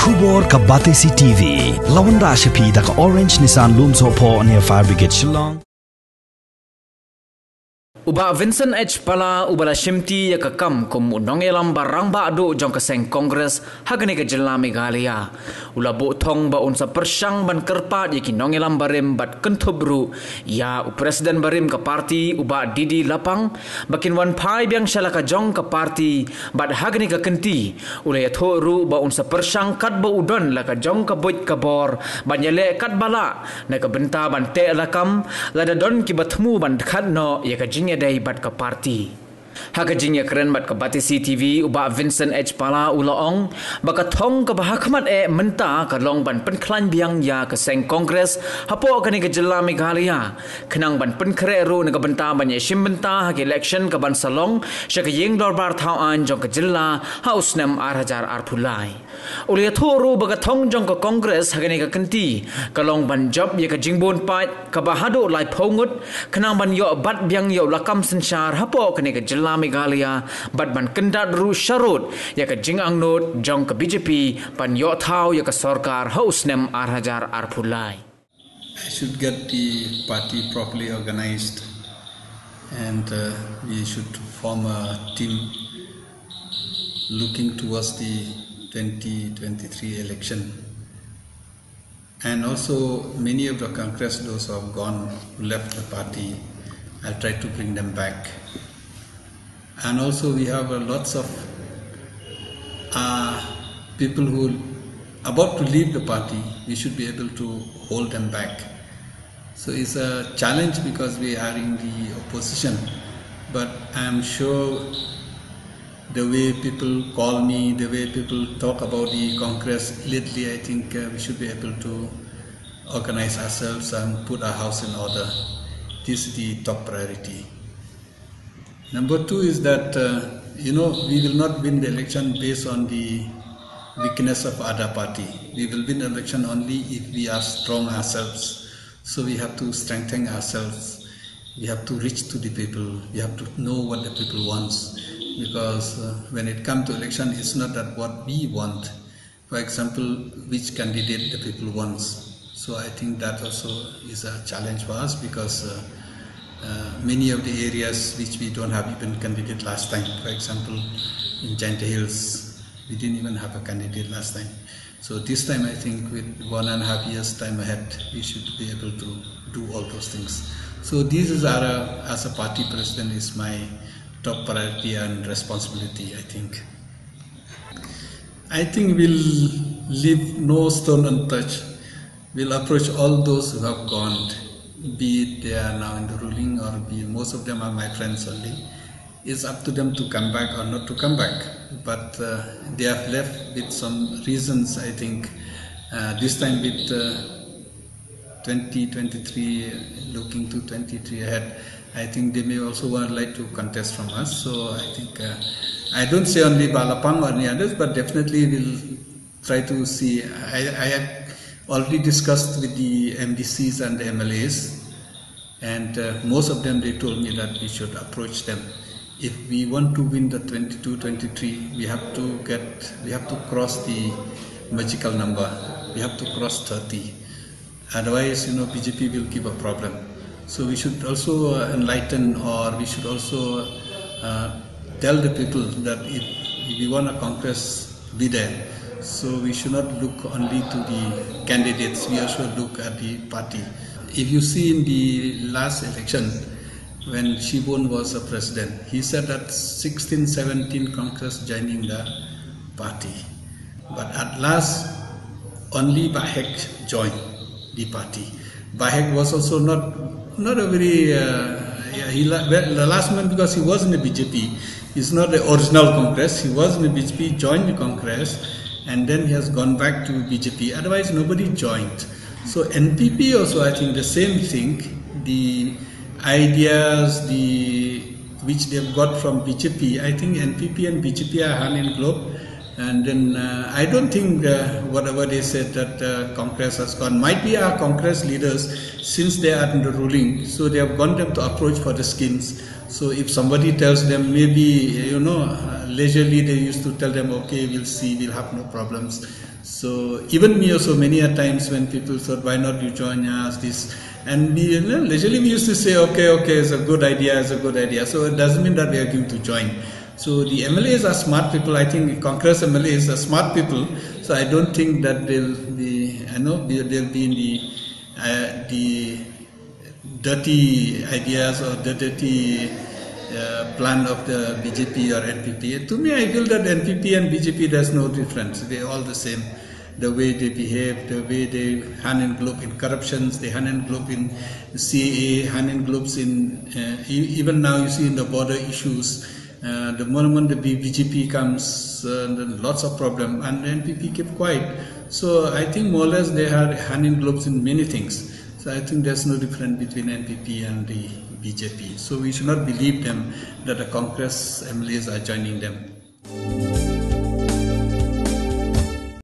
Tubor ka Batesi TV. Lawan da Shapi da ka Orange Nissan Lumso po near Fire Brigade Shillong. Uba Vincent H. Pala ubala shimti ya kakam kum unongelam barang ba do jong kaseng Kongres hagane ka jilla Meghalaya. Ula bo thong ba unsa persyang ban kerpat ya kinongelam barim bat kentubru ya presiden barim ka parti uba Didi Lapang bakin wan pai biang shala ka jong ka parti bat hagane ka kenti ula ya thoru ba unsa persyang kat ba udon la ka jong ka boit ka bor ban yale kat bala na ka benta ban te lakam la da don ki batmu ban khat no ya ka jinge day bat ka parti. Hagajing ya keren bat ka Batesi TV uba Vincent H. Pala ulaong baka thong ka bahakmat menta ka long ban penklan biang ya ka seng Kongres hapo ka ni ka jilla Meghalaya kenang ban penkre ru na ka benta ban ya shim benta ha election ka ban salong sya ka yeng dorbar thauan jong ka jilla haus nam 8000 arpulai ulia thoru baka thong jong ka Kongres ha ni ka kenti ka long ban job ya ka jingbon pat ka bahado lai phongut kenang ban yo bat biang yo lakam sensyar hapo ka ni ka jilla Meghalaya bat ban kendat ru syarut ya ka jing angnut jong ka BJP pan yo thau ya ka sarkar haus nem 8000 arpulai. I should get the party properly organized and we should form a team looking towards the 2023 election. And also many of the Congress those who have gone, who left the party, I'll try to bring them back. And also we have lots of people who are about to leave the party. We should be able to hold them back. So it's a challenge because we are in the opposition. But I'm sure the way people call me, the way people talk about the Congress lately, I think we should be able to organize ourselves and put our house in order. This is the top priority. Number two is that, we will not win the election based on the weakness of other party. We will win the election only if we are strong ourselves. So we have to strengthen ourselves. We have to reach to the people. We have to know what the people want. Because when it comes to election, it's not that what we want. For example, which candidate the people want. So I think that also is a challenge for us because many of the areas which we don't have even candidate last time. For example, in Giant Hills, we didn't even have a candidate last time. So this time I think with 1.5 years time ahead, we should be able to do all those things. So this is as a party president is my top priority and responsibility, I think. I think we'll leave no stone untouched. We'll approach all those who have gone, be it they are now in the ruling or be most of them are my friends only. It's up to them to come back or not to come back. But they have left with some reasons, I think. This time with 2023, looking to 23 ahead, I think they may also like to contest from us. So I think, I don't say only Balapang or any others, but definitely we'll try to see. I have already discussed with the MDCs and the MLAs, and most of them, they told me that we should approach them. If we want to win the 22-23, we have to cross the magical number. We have to cross 30. Otherwise, BJP will give a problem. So we should also enlighten, or we should also tell the people that if we want a Congress, be there. So we should not look only to the candidates, we also look at the party. If you see in the last election, when Shibun was a president, he said that 16, 17 Congress joining the party. But at last, only Bahek joined the party. Bahek was also not a very, the last man, because he was in the BJP. He's not the original Congress, he was in the BJP, joined the Congress, and then he has gone back to BJP. Otherwise, nobody joined. So NPP also, I think the same thing. The ideas which they've got from BJP, I think NPP and BJP are hand in glove. And then I don't think whatever they said that Congress has gone, might be our Congress leaders, since they are in the ruling, so they have gone them to approach for the skins. So if somebody tells them, maybe, leisurely they used to tell them, okay, we'll see, we'll have no problems. So even me also, many a times when people thought, why not you join us, this, and we, leisurely we used to say, okay, it's a good idea, it's a good idea. So it doesn't mean that we are going to join. So the MLAs are smart people. I think Congress MLAs are smart people. So I don't think that they'll be, they'll be in the dirty ideas or the dirty plan of the BJP or NPP. To me, I feel that NPP and BJP, there's no difference. They're all the same. The way they behave, the way they hand in glove in corruptions, they hand in glove in CAA, hand in gloves in, even now you see in the border issues. The moment the BJP comes, lots of problem, and the NPP keep quiet. So I think more or less they are hand in gloves in many things. So I think there's no difference between NPP and the BJP. So we should not believe them that the Congress MLAs are joining them.